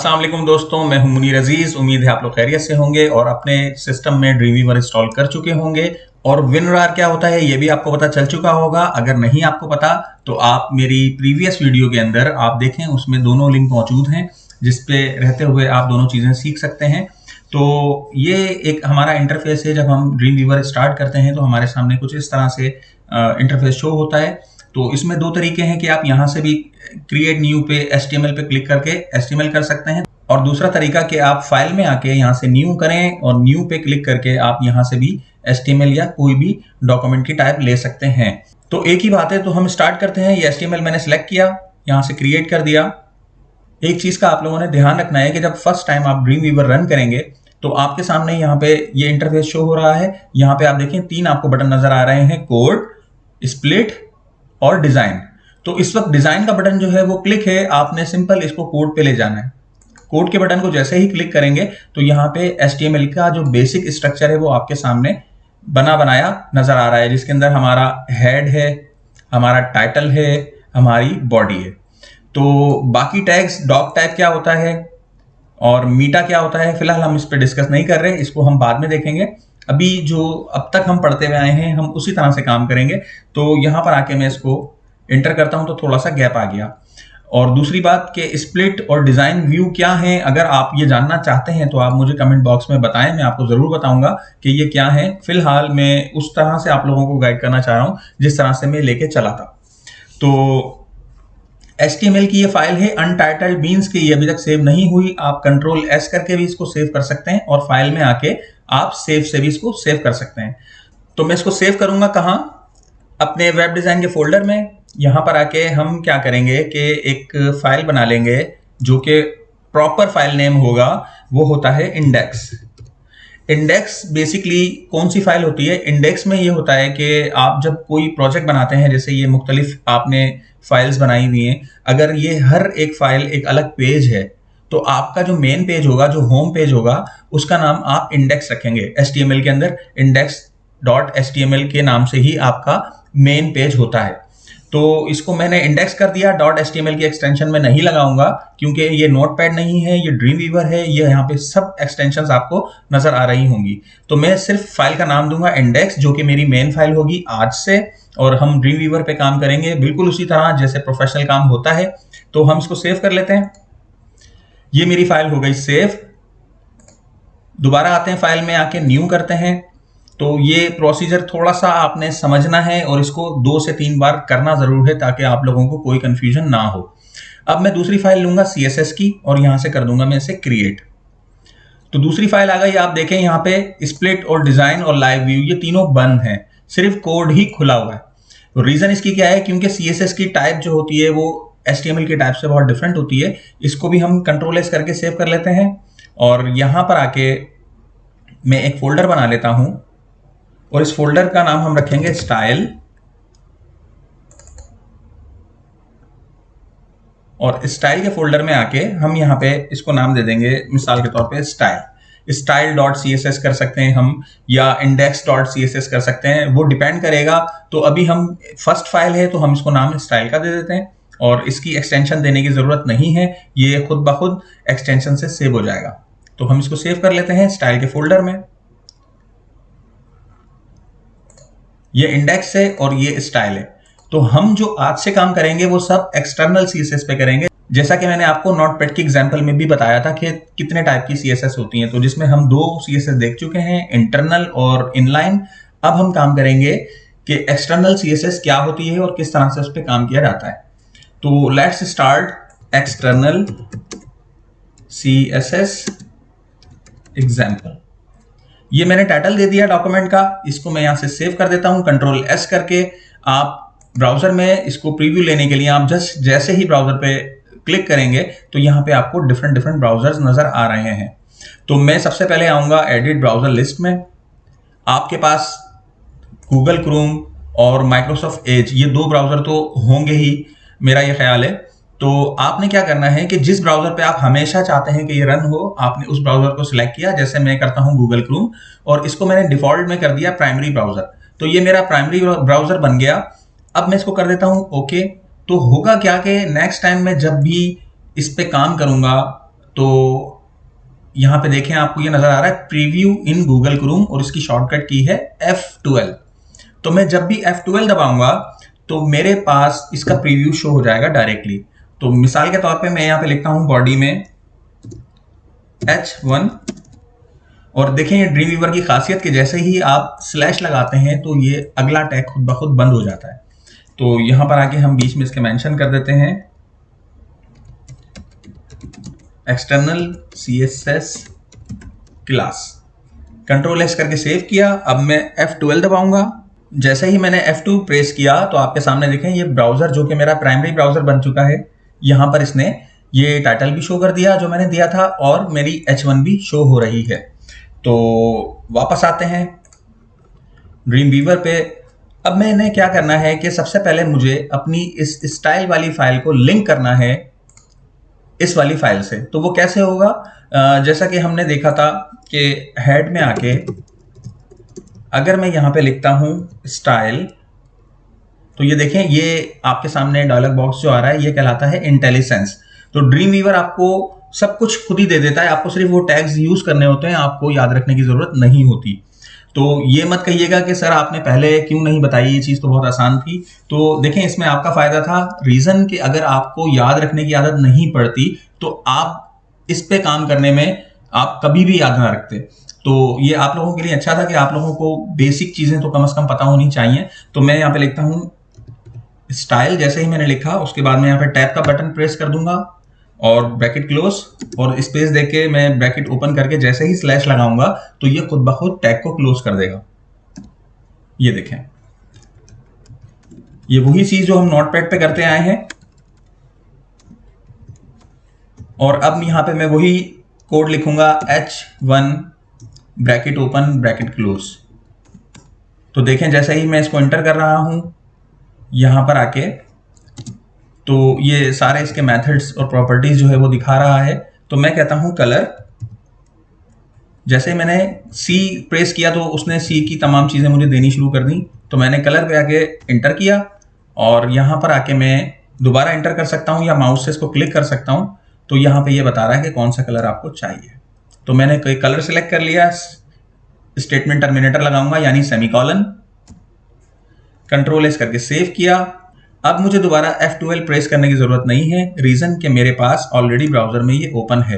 अस्सलाम वालेकुम दोस्तों, मैं हूं मुनीर अजीज। उम्मीद है आप लोग खैरियत से होंगे और अपने सिस्टम में ड्रीमवीवर इंस्टॉल कर चुके होंगे और WinRAR क्या होता है ये भी आपको पता चल चुका होगा। अगर नहीं आपको पता तो आप मेरी प्रीवियस वीडियो के अंदर आप देखें, उसमें दोनों लिंक मौजूद हैं जिसपे रहते हुए आप दोनों चीज़ें सीख सकते हैं। तो ये एक हमारा इंटरफेस है। जब हम ड्रीमवीवर स्टार्ट करते हैं तो हमारे सामने कुछ इस तरह से इंटरफेस शो होता है। तो इसमें दो तरीके हैं कि आप यहाँ से भी क्रिएट न्यू पे HTML पे क्लिक करके HTML कर सकते हैं, और दूसरा तरीका कि आप फाइल में आके यहाँ से न्यू करें और न्यू पे क्लिक करके आप यहाँ से भी HTML या कोई भी डॉक्यूमेंट की टाइप ले सकते हैं। तो एक ही बात है। तो हम स्टार्ट करते हैं। ये HTML मैंने सेलेक्ट किया, यहाँ से क्रिएट कर दिया। एक चीज का आप लोगों ने ध्यान रखना है कि जब फर्स्ट टाइम आप ड्रीमवीवर रन करेंगे तो आपके सामने यहाँ पे ये इंटरफेस शो हो रहा है। यहाँ पे आप देखें 3 आपको बटन नजर आ रहे हैं, कोड, स्प्लिट और डिजाइन। तो इस वक्त डिजाइन का बटन जो है वो क्लिक है, आपने सिंपल इसको कोड पे ले जाना है। कोड के बटन को जैसे ही क्लिक करेंगे तो यहाँ पे HTML का जो बेसिक स्ट्रक्चर है वो आपके सामने बना बनाया नजर आ रहा है, जिसके अंदर हमारा हेड है, हमारा टाइटल है, हमारी बॉडी है। तो बाकी टैग्स, डॉक टाइप क्या होता है और मीटा क्या होता है, फिलहाल हम इस पर डिस्कस नहीं कर रहे, इसको हम बाद में देखेंगे। अभी जो अब तक हम पढ़ते हुए आए हैं हम उसी तरह से काम करेंगे। तो यहाँ पर आके मैं इसको एंटर करता हूं तो थोड़ा सा गैप आ गया। और दूसरी बात कि स्प्लिट और डिजाइन व्यू क्या है, अगर आप ये जानना चाहते हैं तो आप मुझे कमेंट बॉक्स में बताएं, मैं आपको जरूर बताऊंगा कि ये क्या है। फिलहाल मैं उस तरह से आप लोगों को गाइड करना चाह रहा हूं जिस तरह से मैं लेके चला था। तो HTML की ये फाइल है अनटाइटल्ड, मीन्स कि ये अभी तक सेव नहीं हुई। आप Ctrl+S करके भी इसको सेव कर सकते हैं और फाइल में आके आप सेव से भी इसको सेव कर सकते हैं। तो मैं इसको सेव करूंगा कहाँ, अपने वेब डिजाइन के फोल्डर में। यहां पर आके हम क्या करेंगे कि एक फाइल बना लेंगे जो कि प्रॉपर फाइल नेम होगा, वो होता है इंडेक्स। इंडेक्स बेसिकली कौन सी फाइल होती है? इंडेक्स में ये होता है कि आप जब कोई प्रोजेक्ट बनाते हैं, जैसे ये मुख्तलिफ आपने फाइल्स बनाई हुई हैं, अगर ये हर एक फाइल एक अलग पेज है तो आपका जो मेन पेज होगा, जो होम पेज होगा, उसका नाम आप इंडेक्स रखेंगे। HTML के अंदर index.html के नाम से ही आपका मेन पेज होता है। तो इसको मैंने इंडेक्स कर दिया। .html की एक्सटेंशन में नहीं लगाऊंगा क्योंकि ये नोटपैड नहीं है, ये ड्रीमवीवर है। ये यहाँ पे सब एक्सटेंशंस आपको नजर आ रही होंगी। तो मैं सिर्फ फाइल का नाम दूंगा इंडेक्स, जो कि मेरी मेन फाइल होगी आज से, और हम ड्रीमवीवर पे काम करेंगे बिल्कुल उसी तरह जैसे प्रोफेशनल काम होता है। तो हम इसको सेव कर लेते हैं। ये मेरी फाइल हो गई सेव। दोबारा आते हैं फाइल में, आके न्यू करते हैं। तो ये प्रोसीजर थोड़ा सा आपने समझना है और इसको 2 से 3 बार करना जरूर है ताकि आप लोगों को कोई कंफ्यूजन ना हो। अब मैं दूसरी फाइल लूंगा CSS की और यहां से कर दूंगा मैं इसे क्रिएट। तो दूसरी फाइल आ गई। आप देखें यहाँ पे स्प्लिट और डिजाइन और लाइव व्यू ये तीनों बंद हैं, सिर्फ कोड ही खुला हुआ है। तो रीजन इसकी क्या है? क्योंकि CSS की टाइप जो होती है वो HTML की टाइप से बहुत डिफरेंट होती है। इसको भी हम Ctrl+S करके सेव कर लेते हैं और यहां पर आके मैं एक फोल्डर बना लेता हूं और इस फोल्डर का नाम हम रखेंगे स्टाइल। और स्टाइल के फोल्डर में आके हम यहाँ पे इसको नाम दे देंगे, मिसाल के तौर पे style.css कर सकते हैं हम, या index.css कर सकते हैं, वो डिपेंड करेगा। तो अभी हम फर्स्ट फाइल है तो हम इसको नाम स्टाइल का दे देते हैं और इसकी एक्सटेंशन देने की जरूरत नहीं है, ये खुद ब खुद एक्सटेंशन से सेव हो जाएगा। तो हम इसको सेव कर लेते हैं स्टाइल के फोल्डर में। ये इंडेक्स है और ये स्टाइल है। तो हम जो आज से काम करेंगे वो सब एक्सटर्नल CSS पे करेंगे, जैसा कि मैंने आपको नोटपैड की एग्जांपल में भी बताया था कि कितने टाइप की CSS होती हैं। तो जिसमें हम 2 CSS देख चुके हैं, इंटरनल और इनलाइन। अब हम काम करेंगे कि एक्सटर्नल CSS क्या होती है और किस तरह से उस पर काम किया जाता है। तो let's start external CSS example. ये मैंने टाइटल दे दिया डॉक्यूमेंट का। इसको मैं यहां से सेव कर देता हूं Ctrl+S करके। आप ब्राउजर में इसको प्रीव्यू लेने के लिए आप जैसे ही ब्राउजर पे क्लिक करेंगे तो यहाँ पे आपको डिफरेंट ब्राउजर्स नजर आ रहे हैं। तो मैं सबसे पहले आऊंगा एडिट ब्राउजर लिस्ट में। आपके पास गूगल क्रोम और माइक्रोसॉफ्ट एज, ये 2 ब्राउजर तो होंगे ही, मेरा ये ख्याल है। तो आपने क्या करना है कि जिस ब्राउजर पे आप हमेशा चाहते हैं कि ये रन हो, आपने उस ब्राउजर को सिलेक्ट किया। जैसे मैं करता हूं गूगल क्रोम और इसको मैंने डिफॉल्ट में कर दिया प्राइमरी ब्राउजर। तो ये मेरा प्राइमरी ब्राउजर बन गया। अब मैं इसको कर देता हूं ओके। तो होगा क्या कि नेक्स्ट टाइम मैं जब भी इस पे काम करूंगा तो यहाँ पे देखें आपको ये नजर आ रहा है प्रीव्यू इन गूगल क्रोम और इसकी शॉर्टकट की है F12। तो मैं जब भी F12 दबाऊंगा तो मेरे पास इसका प्रीव्यू शो हो जाएगा डायरेक्टली। तो मिसाल के तौर पे मैं यहाँ पे लिखता हूँ बॉडी में H1 और देखें ये ड्रीम वीवर की खासियत कि जैसे ही आप स्लैश लगाते हैं तो ये अगला टैग खुद ब खुद बंद हो जाता है। तो यहां पर आके हम बीच में इसके मेंशन कर देते हैं external CSS class. Control S करके सेव किया। अब मैं F12 दबाऊंगा। जैसे ही मैंने F2 प्रेस किया तो आपके सामने देखें ये ब्राउजर जो कि मेरा प्राइमरी ब्राउजर बन चुका है, यहां पर इसने ये टाइटल भी शो कर दिया जो मैंने दिया था और मेरी H1 भी शो हो रही है। तो वापस आते हैं ड्रीम वीवर पे। अब मैंने क्या करना है कि सबसे पहले मुझे अपनी इस स्टाइल वाली फाइल को लिंक करना है इस वाली फाइल से। तो वो कैसे होगा? जैसा कि हमने देखा था कि हेड में आके अगर मैं यहां पे लिखता हूं स्टाइल, तो ये देखें ये आपके सामने डायलॉग बॉक्स जो आ रहा है ये कहलाता है इंटेलिसेंस। तो ड्रीम वीवर आपको सब कुछ खुद ही दे देता है, आपको सिर्फ वो टैग्स यूज करने होते हैं, आपको याद रखने की जरूरत नहीं होती। तो ये मत कहिएगा कि सर आपने पहले क्यों नहीं बताई, ये चीज तो बहुत आसान थी। तो देखें इसमें आपका फायदा था, रीजन कि अगर आपको याद रखने की आदत नहीं पड़ती तो आप इस पे काम करने में आप कभी भी याद ना रखते। तो ये आप लोगों के लिए अच्छा था कि आप लोगों को बेसिक चीजें तो कम से कम पता होनी चाहिए। तो मैं यहाँ पे लिखता हूं स्टाइल। जैसे ही मैंने लिखा उसके बाद मैं यहाँ पे टैब का बटन प्रेस कर दूंगा और ब्रैकेट क्लोज और स्पेस देके मैं ब्रैकेट ओपन करके जैसे ही स्लैश लगाऊंगा तो ये खुद ब खुद टैग को क्लोज कर देगा। ये देखें ये वही चीज जो हम नोटपैड पे करते आए हैं। और अब यहां पे मैं वही कोड लिखूंगा H1 bracket open bracket close. तो देखें जैसे ही मैं इसको एंटर कर रहा हूं यहां पर आके तो ये सारे इसके मेथड्स और प्रॉपर्टीज जो है वो दिखा रहा है। तो मैं कहता हूं कलर। जैसे मैंने C प्रेस किया तो उसने C की तमाम चीजें मुझे देनी शुरू कर दी। तो मैंने कलर पे आके एंटर किया और यहां पर आके मैं दोबारा एंटर कर सकता हूं या माउस से इसको क्लिक कर सकता हूं। तो यहां पे ये बता रहा है कि कौन सा कलर आपको चाहिए। तो मैंने कोई कलर सिलेक्ट कर लिया, स्टेटमेंट टर्मिनेटर लगाऊंगा यानी सेमीकॉलन। कंट्रोल S करके सेव किया। अब मुझे दोबारा F12 प्रेस करने की जरूरत नहीं है, रीजन कि मेरे पास ऑलरेडी ब्राउजर में ये ओपन है।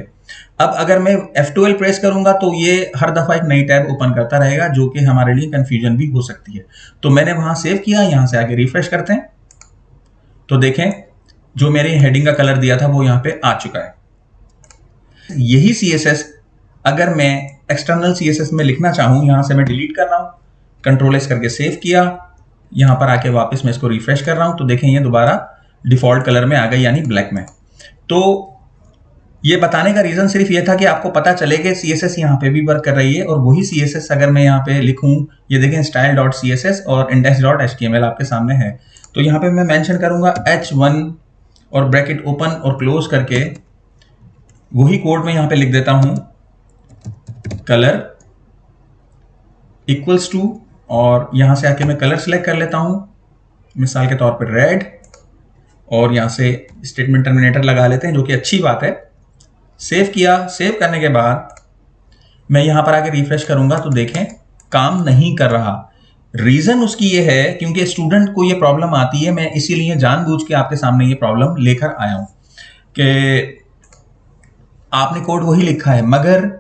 अब अगर मैं F12 प्रेस करूंगा तो ये हर दफा एक नई टैब ओपन करता रहेगा जो कि हमारे लिए कंफ्यूजन भी हो सकती है। तो मैंने वहां सेव किया, यहां से आगे रिफ्रेश करते हैं तो देखें जो मेरे हेडिंग का कलर दिया था वो यहां पे आ चुका है। यही CSS अगर मैं एक्सटर्नल CSS में लिखना चाहूं, यहां से मैं डिलीट कर रहा हूं, कंट्रोल S करके सेव किया, यहां पर आके वापस मैं इसको रिफ्रेश कर रहा हूं तो देखें ये दोबारा डिफॉल्ट कलर में आ गई यानी ब्लैक में। तो ये बताने का रीजन सिर्फ ये था कि आपको पता चले कि CSS यहाँ पे भी वर्क कर रही है। और वही CSS अगर मैं यहाँ पे लिखूं, ये देखें style.css और index.html आपके सामने है। तो यहाँ पे मैं मेंशन करूंगा H1 और ब्रैकेट ओपन और क्लोज करके वही कोड में यहाँ पे लिख देता हूं कलर इक्वल्स टू, और यहां से आके मैं कलर सिलेक्ट कर लेता हूं, मिसाल के तौर पर रेड, और यहां से स्टेटमेंट टर्मिनेटर लगा लेते हैं जो कि अच्छी बात है। सेव किया। सेव करने के बाद मैं यहां पर आके रिफ्रेश करूंगा तो देखें काम नहीं कर रहा। रीजन उसकी ये है क्योंकि स्टूडेंट को ये प्रॉब्लम आती है, मैं इसीलिए जानबूझ के आपके सामने ये प्रॉब्लम लेकर आया हूं कि आपने कोड वही लिखा है मगर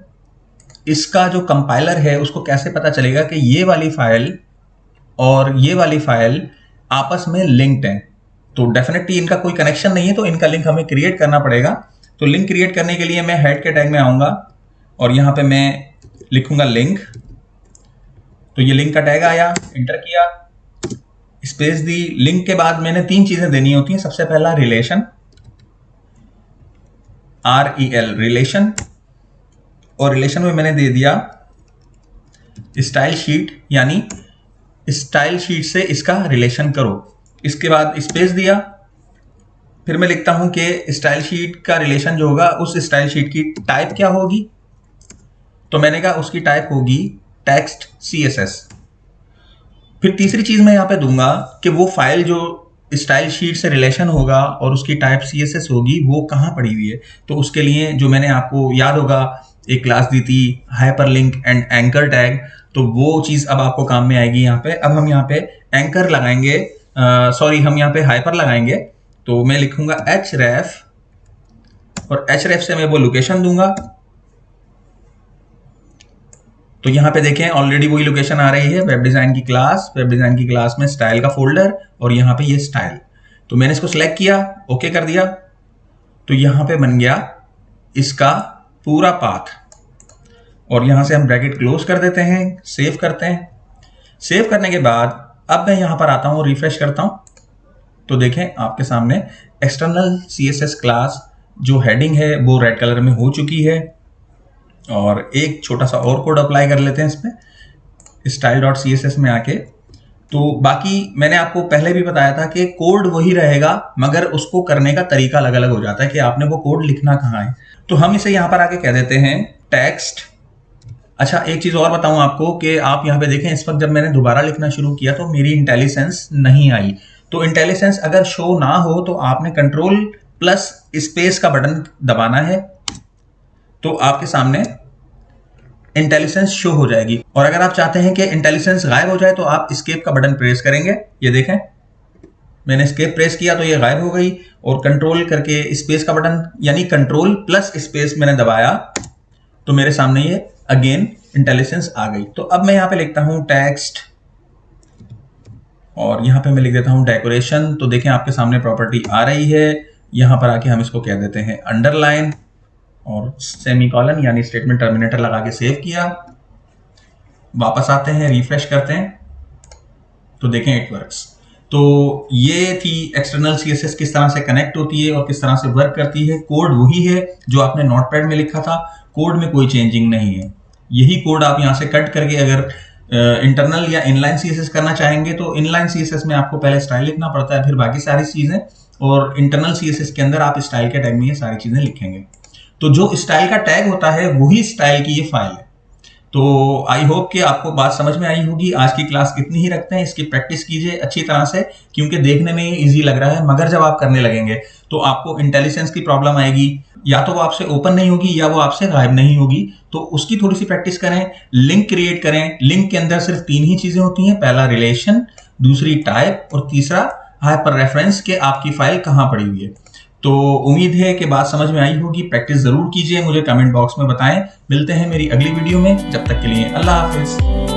इसका जो कंपाइलर है उसको कैसे पता चलेगा कि ये वाली फाइल और ये वाली फाइल आपस में लिंक्ड हैं। तो डेफिनेटली इनका कोई कनेक्शन नहीं है, तो इनका लिंक हमें क्रिएट करना पड़ेगा। तो लिंक क्रिएट करने के लिए मैं हेड के टैग में आऊंगा और यहां पे मैं लिखूंगा लिंक। तो ये लिंक का टैग आया, एंटर किया, स्पेस दी। लिंक के बाद मैंने 3 चीजें देनी होती हैं। सबसे पहला रिलेशन, REL रिलेशन, और रिलेशन में मैंने दे दिया स्टाइल शीट, यानी स्टाइल शीट से इसका रिलेशन करो। इसके बाद स्पेस दिया, फिर मैं लिखता हूं कि स्टाइल शीट का रिलेशन जो होगा उस स्टाइल शीट की टाइप क्या होगी। तो मैंने कहा उसकी टाइप होगी टेक्स्ट CSS। फिर तीसरी चीज मैं यहां पे दूंगा कि वो फाइल जो स्टाइल शीट से रिलेशन होगा और उसकी टाइप CSS होगी वो कहाँ पड़ी हुई है। तो उसके लिए जो मैंने आपको याद होगा एक क्लास दी थी हाइपरलिंक एंड एंकर टैग, तो वो चीज अब आपको काम में आएगी यहाँ पे। अब हम यहाँ पे एंकर लगाएंगे, हम यहाँ पे हाइपर लगाएंगे। तो मैं लिखूंगा href और href से मैं वो लोकेशन दूंगा। तो यहाँ पे देखें ऑलरेडी वही लोकेशन आ रही है, वेब डिजाइन की क्लास में स्टाइल का फोल्डर और यहाँ पे ये स्टाइल। तो मैंने इसको सिलेक्ट किया, ओके कर दिया, तो यहाँ पे बन गया इसका पूरा पाथ। और यहाँ से हम ब्रैकेट क्लोज कर देते हैं, सेव करते हैं। सेव करने के बाद अब मैं यहाँ पर आता हूँ, रिफ्रेश करता हूँ, तो देखें आपके सामने एक्सटर्नल CSS क्लास जो हेडिंग है वो रेड कलर में हो चुकी है। और एक छोटा सा और कोड अप्लाई कर लेते हैं इसमें style.css में आके। तो बाकी मैंने आपको पहले भी बताया था कि कोड वही रहेगा मगर उसको करने का तरीका अलग अलग हो जाता है कि आपने वो कोड लिखना कहाँ है। तो हम इसे यहाँ पर आके कह देते हैं टेक्स्ट। अच्छा, एक चीज और बताऊं आपको कि आप यहाँ पे देखें इस वक्त जब मैंने दोबारा लिखना शुरू किया तो मेरी इंटेलिसेंस नहीं आई। तो इंटेलिसेंस अगर शो ना हो तो आपने Ctrl+स्पेस का बटन दबाना है, तो आपके सामने इंटेलिसेंस शो हो जाएगी। और अगर आप चाहते हैं कि इंटेलिसेंस गायब हो जाए तो आप एस्केप का बटन प्रेस करेंगे। ये देखें मैंने एस्केप प्रेस किया तो ये गायब हो गई, और कंट्रोल करके स्पेस का बटन यानी Ctrl+स्पेस मैंने दबाया तो मेरे सामने ये अगेन इंटेलिसेंस आ गई। तो अब मैं यहाँ पे लिखता हूँ टेक्स्ट और यहाँ पे मैं लिख देता हूँ डेकोरेशन। तो देखें आपके सामने प्रॉपर्टी आ रही है। यहाँ पर आके हम इसको कह देते हैं अंडरलाइन और सेमीकोलन यानी स्टेटमेंट टर्मिनेटर लगा के सेव किया। वापस आते हैं, रिफ्रेश करते हैं, तो देखें इट वर्क्स। तो ये थी एक्सटर्नल CSS किस तरह से कनेक्ट होती है और किस तरह से वर्क करती है। कोड वही है जो आपने नोटपैड में लिखा था, कोड में कोई चेंजिंग नहीं है। यही कोड आप यहाँ से कट करके अगर इंटरनल या इनलाइन CSS करना चाहेंगे तो इनलाइन CSS में आपको पहले स्टाइल लिखना पड़ता है, फिर बाकी सारी चीजें, और इंटरनल CSS के अंदर आप स्टाइल के टैग में ये सारी चीजें लिखेंगे। तो जो स्टाइल का टैग होता है वही स्टाइल की ये फाइल है। तो आई होप कि आपको बात समझ में आई होगी। आज की क्लास इतनी ही रखते हैं, इसकी प्रैक्टिस कीजिए अच्छी तरह से, क्योंकि देखने में इजी लग रहा है मगर जब आप करने लगेंगे तो आपको इंटेलिजेंस की प्रॉब्लम आएगी, या तो वो आपसे ओपन नहीं होगी या वो आपसे गायब नहीं होगी। तो उसकी थोड़ी सी प्रैक्टिस करें, लिंक क्रिएट करें। लिंक के अंदर सिर्फ 3 ही चीजें होती हैं, पहला रिलेशन, दूसरी टाइप और तीसरा हाइपर रेफरेंस के आपकी फाइल कहाँ पड़ी हुई है। तो उम्मीद है कि बात समझ में आई होगी। प्रैक्टिस जरूर कीजिए, मुझे कमेंट बॉक्स में बताएं। मिलते हैं मेरी अगली वीडियो में, जब तक के लिए अल्लाह हाफिज।